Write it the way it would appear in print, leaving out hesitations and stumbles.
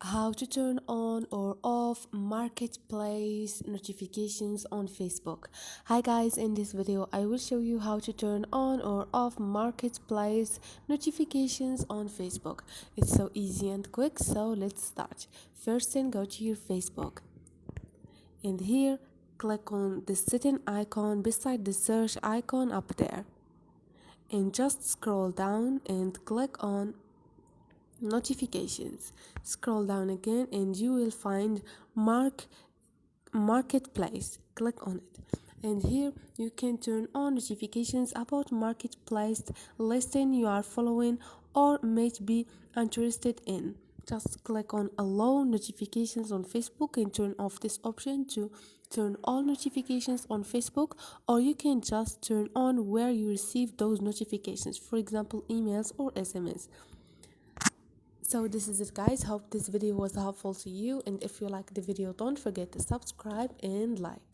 How to turn on or off marketplace notifications on Facebook. Hi guys, in this video I will show you how to turn on or off marketplace notifications on Facebook. It's so easy and quick, so let's start. First thing, go to your Facebook, and here click on the setting icon beside the search icon up there, and just scroll down and click on notifications. Scroll down again and you will find marketplace. Click on it, and here you can turn on notifications about marketplace listing you are following or might be interested in. Just click on allow notifications on Facebook and turn off this option to turn all notifications on Facebook, or you can just turn on where you receive those notifications, for example emails or SMS. So this is it guys, hope this video was helpful to you, and if you like the video don't forget to subscribe and like.